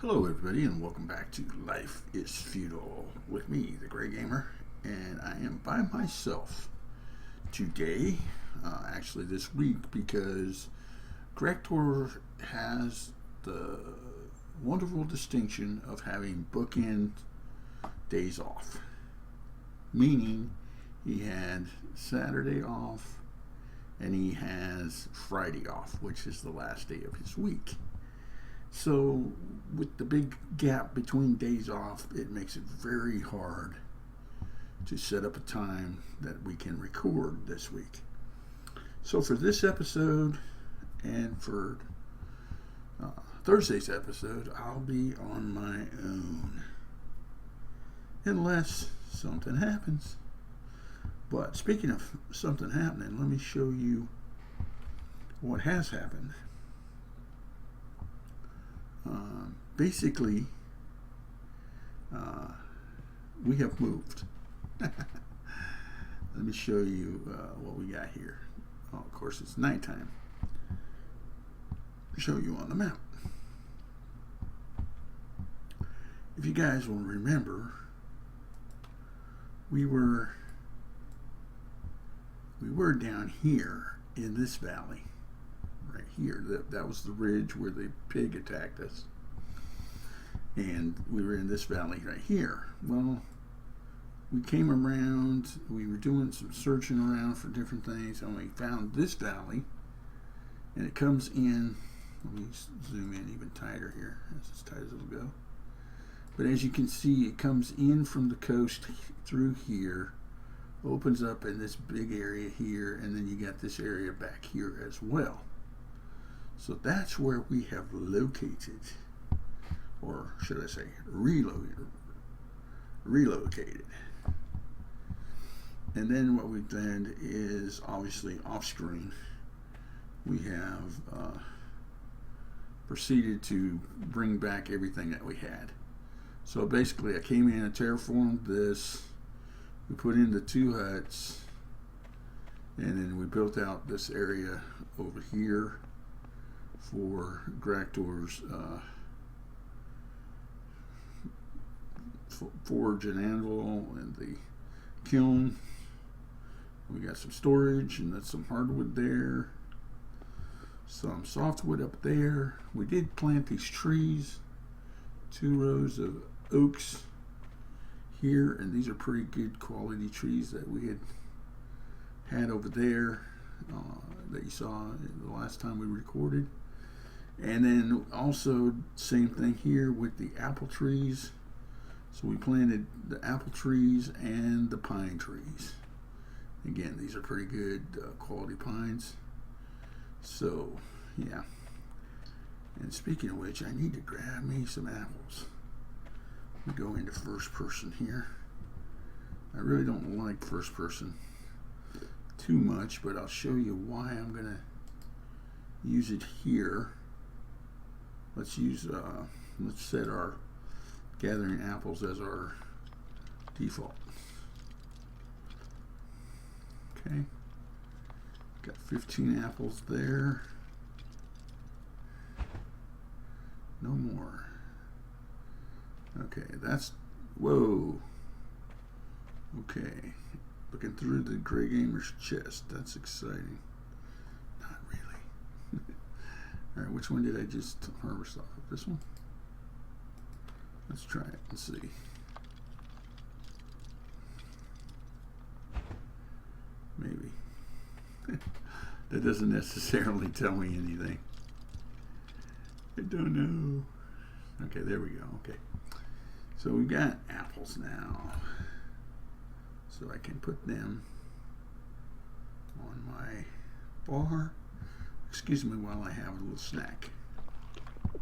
Hello everybody and welcome back to Life is Feudal with me, TheGrayGamer, and I am by myself today, actually this week, because Graktor has the wonderful distinction of having bookend days off, meaning he had Saturday off and he has Friday off, which is the last day of his week. So with the big gap between days off, it makes it very hard to set up a time that we can record this week. So for this episode and for Thursday's episode, I'll be on my own, unless something happens. But speaking of something happening, let me show you what has happened. Basically, we have moved. Let me show you what we got here. Oh, of course, it's nighttime. Show you on the map. If you guys will remember, we were down here in this valley. Right here, that was the ridge where the pig attacked us, and we were in this valley right here. Well, we came around, we were doing some searching around for different things, and we found this valley, and it comes in. Let me zoom in even tighter here. That's as tight as it'll go. But as you can see, it comes in from the coast through here, opens up in this big area here, and then you got this area back here as well. So that's where we have located, or should I say relocated. And then what we've done is, obviously off screen, we have proceeded to bring back everything that we had. So basically I came in and terraformed this, we put in the 2 huts, and then we built out this area over here for Graktor's forge and anvil and the kiln. We got some storage, and that's some hardwood there, some softwood up there. We did plant these trees, 2 rows of oaks here, and these are pretty good quality trees that we had over there that you saw the last time we recorded. And then also same thing here with the apple trees. So we planted the apple trees and the pine trees. Again, these are pretty good quality pines. So yeah. And speaking of which, I need to grab me some apples. We go into first person here. I really don't like first person too much, but I'll show you why I'm gonna use it here. Let's set our gathering apples as our default. Okay, got 15 apples there. No more. Okay, that's, whoa. Okay, looking through the TheGrayGamer's chest. That's exciting. Not really. All right, which one did I just harvest off of? This one? Let's try it and see. Maybe. That doesn't necessarily tell me anything. I don't know. Okay, there we go. Okay. So we've got apples now. So I can put them on my bar. Excuse me while I have a little snack. Go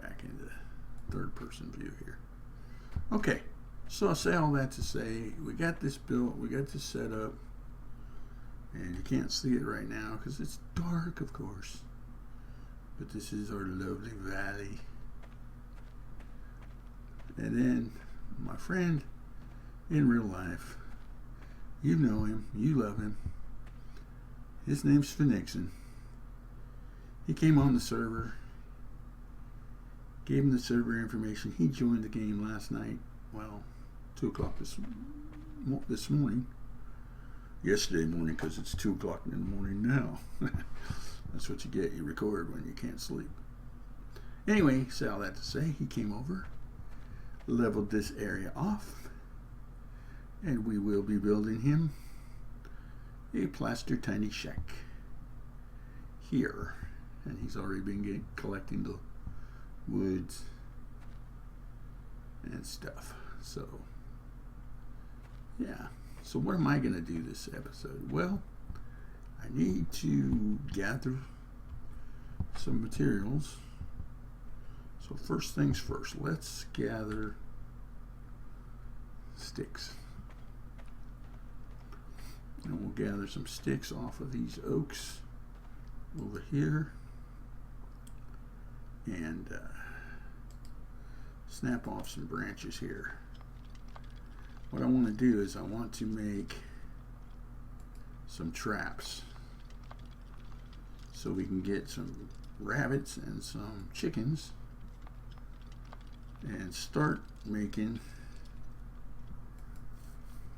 back into third person view here. Okay, so I'll say all that to say we got this built, we got this set up, and you can't see it right now because it's dark, of course. But this is our lovely valley. And then my friend in real life, you know him, you love him. His name's Phoenixon. He came on the server, gave him the server information. He joined the game last night. Well, 2 o'clock this morning. Yesterday morning, because it's 2 o'clock in the morning now. That's what you get. You record when you can't sleep. Anyway, say all that to say, he came over, leveled this area off, and we will be building him a plaster tiny shack here. And he's already been collecting the woods and stuff. So, yeah. So what am I going to do this episode? Well, I need to gather some materials. So first things first, let's gather sticks. And we'll gather some sticks off of these oaks over here. And snap off some branches here. What I want to do is I want to make some traps so we can get some rabbits and some chickens and start making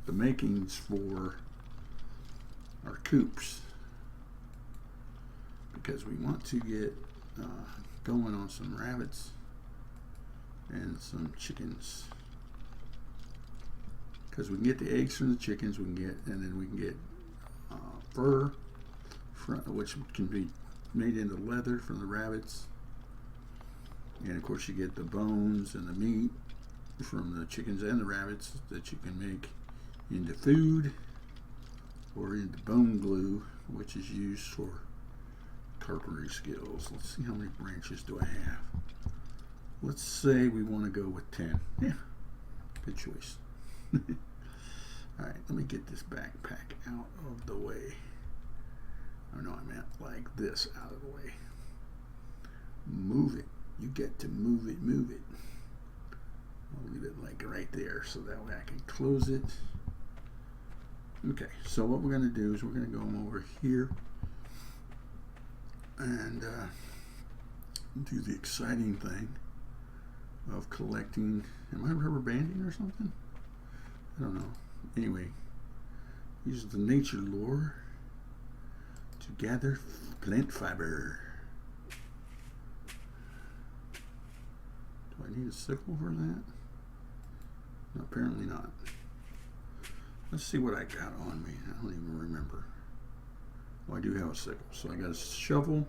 the makings for our coops, because we want to get going on some rabbits and some chickens, because we can get the eggs from the chickens, we can get, and then we can get fur which can be made into leather from the rabbits, and of course you get the bones and the meat from the chickens and the rabbits that you can make into food or into bone glue, which is used for carpentry skills. Let's see, how many branches do I have? Let's say we want to go with 10. Yeah, good choice. Alright, let me get this backpack out of the way. Oh no, I meant like this out of the way. Move it. You get to move it, move it. I'll leave it like right there so that way I can close it. Okay, so what we're going to do is we're going to go over here and do the exciting thing of collecting. Am I rubber banding or something? I don't know. Anyway, use the nature lure to gather plant fiber. Do I need a sickle for that? No, apparently not. Let's see what I got on me. I don't even remember. Oh, I do have a sickle. So I got a shovel.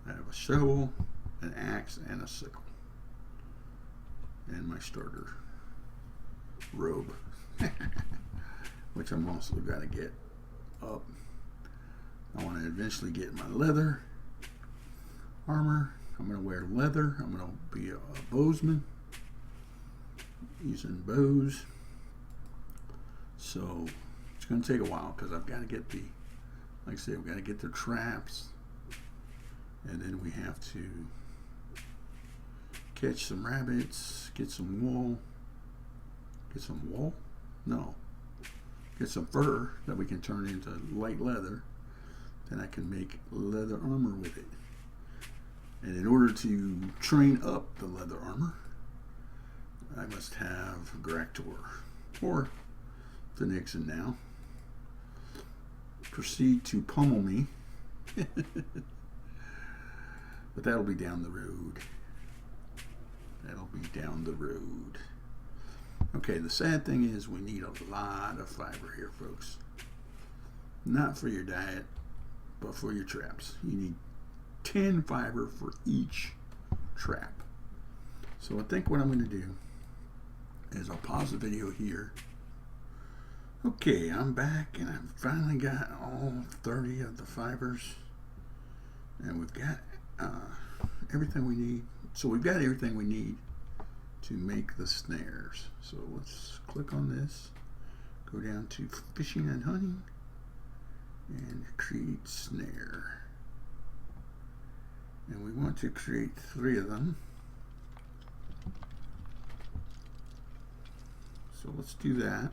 I have a shovel, an axe, and a sickle. And my starter robe, which I'm also got to get up. I want to eventually get my leather armor. I'm going to wear leather. I'm going to be a bowsman using bows. So it's going to take a while because I've got to get the, like I said, we've got to get the traps, and then we have to catch some rabbits, get some wool. Get some wool? No. Get some fur that we can turn into light leather. Then I can make leather armor with it. And in order to train up the leather armor, I must have Graktor, or the Nixon now. Proceed to pummel me. But that'll be down the road. That'll be down the road. Okay, the sad thing is we need a lot of fiber here, folks. Not for your diet, but for your traps. You need 10 fiber for each trap. So I think what I'm going to do is I'll pause the video here. Okay, I'm back and I've finally got all 30 of the fibers. And we've got everything we need. So we've got everything we need to make the snares. So let's click on this, go down to fishing and hunting, and create snare. And we want to create 3 of them. So let's do that.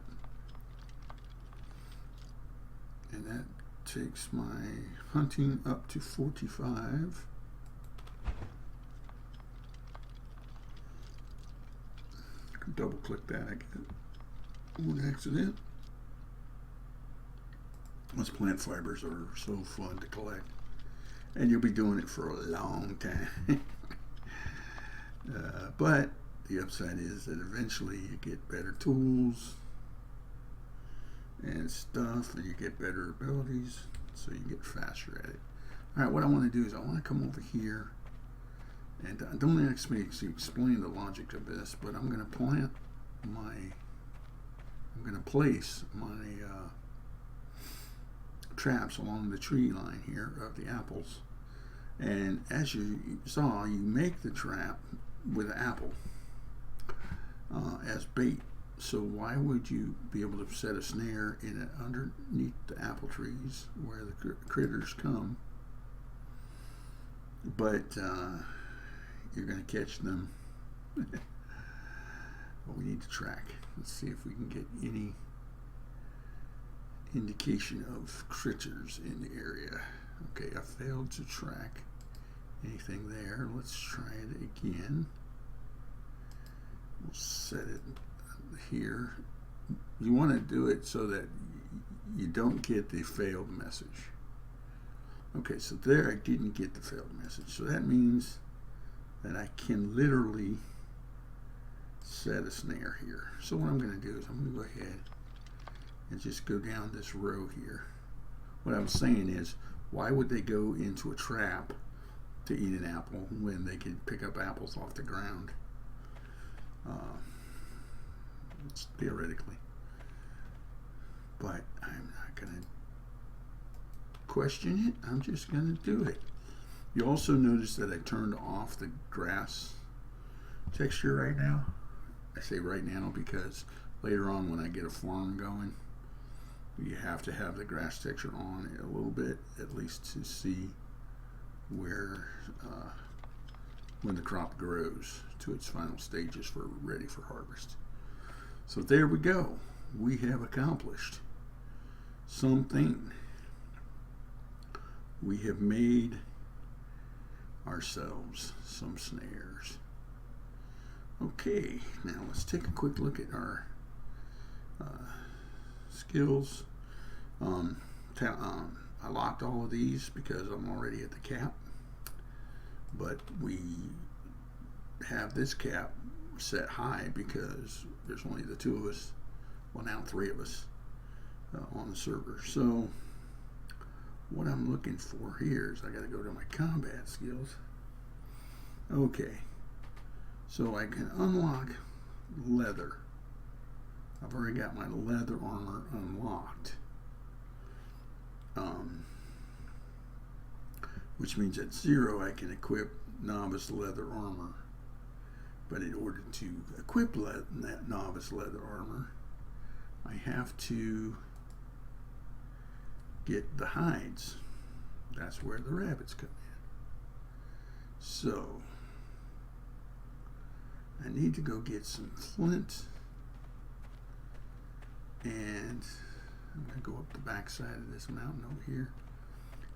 And that takes my hunting up to 45. Double click that, I get one accident. Those plant fibers are so fun to collect, and you'll be doing it for a long time. But the upside is that eventually you get better tools and stuff, and you get better abilities, so you get faster at it. All right, what I want to do is I want to come over here, and don't ask me to explain the logic of this, but I'm going to place my traps along the tree line here of the apples. And as you saw, you make the trap with an apple as bait. So why would you be able to set a snare in it underneath the apple trees where the critters come, but you're going to catch them? Well, we need to track. Let's see if we can get any indication of critters in the area. Okay, I failed to track anything there. Let's try it again. We'll set it here. You want to do it so that you don't get the failed message. Okay, so there I didn't get the failed message. So that means that I can literally set a snare here. So what I'm going to do is I'm going to go ahead and just go down this row here. What I was saying is, why would they go into a trap to eat an apple when they could pick up apples off the ground? Theoretically. But I'm not going to question it. I'm just going to do it. You also notice that I turned off the grass texture right now. I say right now because later on when I get a farm going, you have to have the grass texture on a little bit, at least to see where when the crop grows to its final stages for ready for harvest. So there we go. We have accomplished something. We have made ourselves some snares. Okay, now let's take a quick look at our skills. I locked all of these because I'm already at the cap, but we have this cap set high because there's only the two of us, well now three of us on the server. So what I'm looking for here is I got to go to my combat skills. Okay, so I can unlock leather. I've already got my leather armor unlocked, which means at 0 I can equip novice leather armor. But in order to equip that novice leather armor, I have to get the hides. That's where the rabbits come in. So I need to go get some flint, and I'm going to go up the back side of this mountain over here,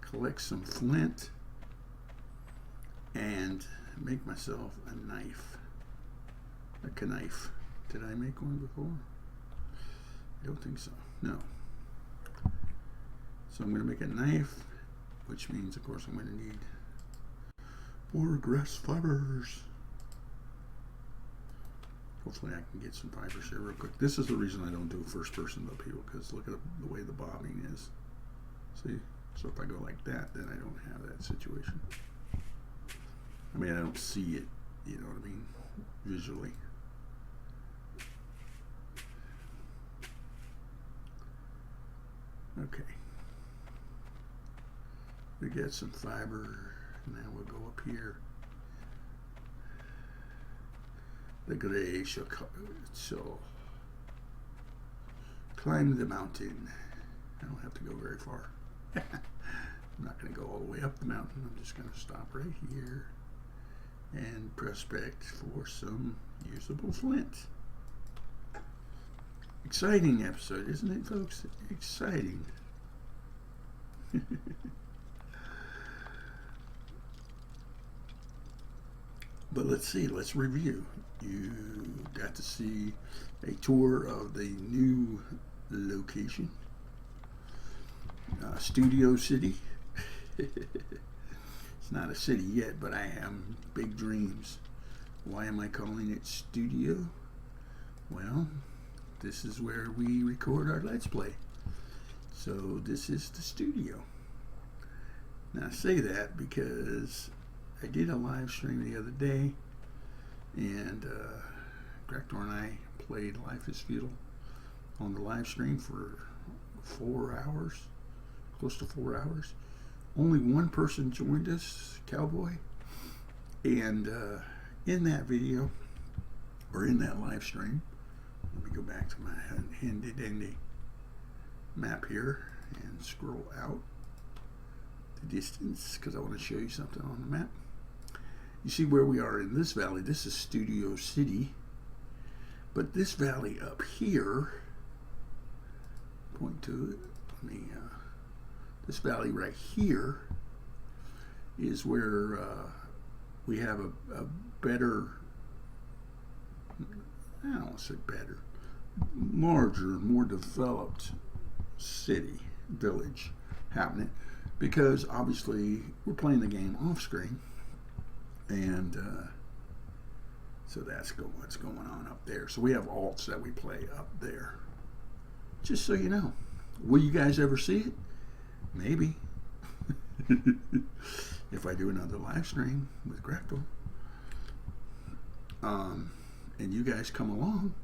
collect some flint, and make myself a knife. A knife. Did I make one before? I don't think so. No. So I'm going to make a knife, which means, of course, I'm going to need more grass fibers. Hopefully I can get some fibers here real quick. This is the reason I don't do first person though, people, because look at the way the bobbing is. See? So if I go like that, then I don't have that situation. I mean, I don't see it, you know what I mean, visually. Okay. We get some fiber. Now we'll go up here. The gray shall climb the mountain. I don't have to go very far. I'm not going to go all the way up the mountain. I'm just going to stop right here and prospect for some usable flint. Exciting episode, isn't it, folks? Exciting. But let's see, let's review. You got to see a tour of the new location, Studio City. It's not a city yet, but I have big dreams. Why am I calling it Studio? Well, this is where we record our Let's Play. So this is the studio. Now I say that because I did a live stream the other day, and Graktor and I played Life is Feudal on the live stream for 4 hours, close to 4 hours. Only one person joined us, Cowboy, and in that video, or in that live stream, let me go back to my handy dandy map here and scroll out the distance because I want to show you something on the map. You see where we are in this valley. This is Studio City, but this valley up here, point to it, let me, this valley right here is where we have a better, I don't want to say better, larger, more developed city, village happening, because obviously we're playing the game off screen, and so that's what's going on up there. So we have alts that we play up there, just so you know. Will you guys ever see it? Maybe. If I do another live stream with Graktor, and you guys come along.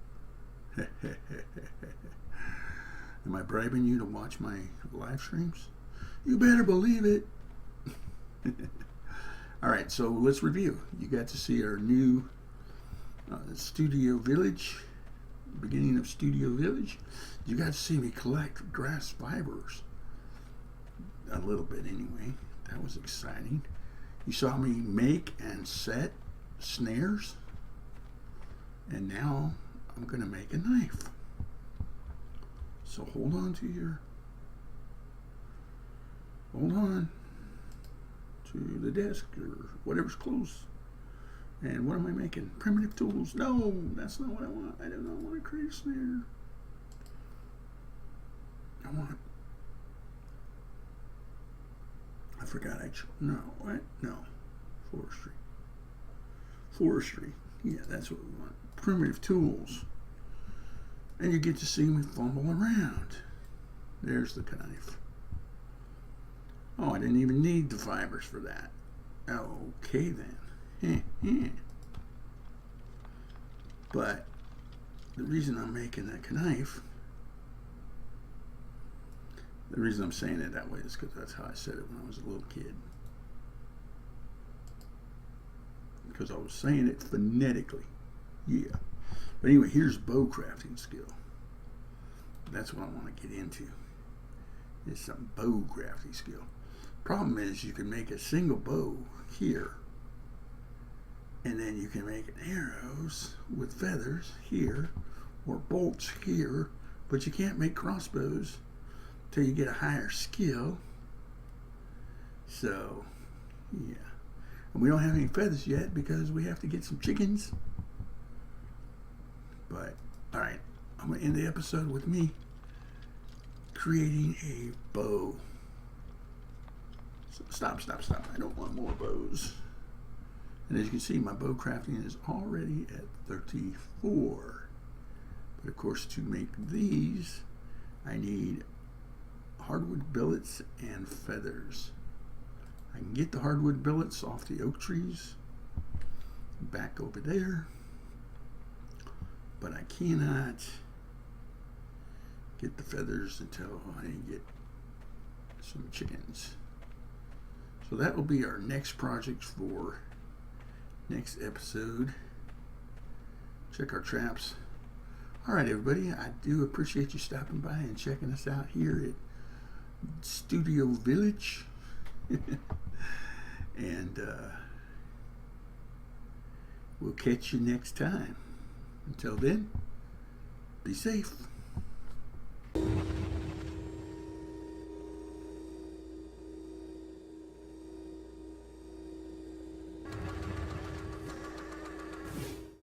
Am I bribing you to watch my live streams? You better believe it. Alright, so let's review. You got to see our new Studio Village, beginning of Studio Village. You got to see me collect grass fibers. A little bit anyway. That was exciting. You saw me make and set snares. And now I'm going to make a knife. So hold on to the desk or whatever's close. And what am I making? Primitive tools. No, that's not what I want. I do not want to create a snare. I forgot no, what? No. Forestry. Yeah, that's what we want. Primitive tools. And you get to see me fumble around. There's the knife. Oh, I didn't even need the fibers for that. Okay then. But the reason I'm making that knife, the reason I'm saying it that way is because that's how I said it when I was a little kid. Because I was saying it phonetically. Yeah. But anyway, here's bow crafting skill. That's what I want to get into. Is some bow crafting skill. Problem is you can make a single bow here. And then you can make arrows with feathers here. Or bolts here. But you can't make crossbows till you get a higher skill. So, yeah. And we don't have any feathers yet because we have to get some chickens. But, alright, I'm going to end the episode with me creating a bow. So stop. I don't want more bows. And as you can see, my bow crafting is already at 34. But of course, to make these, I need hardwood billets and feathers. I can get the hardwood billets off the oak trees back over there, but I cannot get the feathers until I get some chickens. So that will be our next project for next episode. Check our traps. Alright everybody, I do appreciate you stopping by and checking us out here at Studio Village. And we'll catch you next time. Until then, be safe.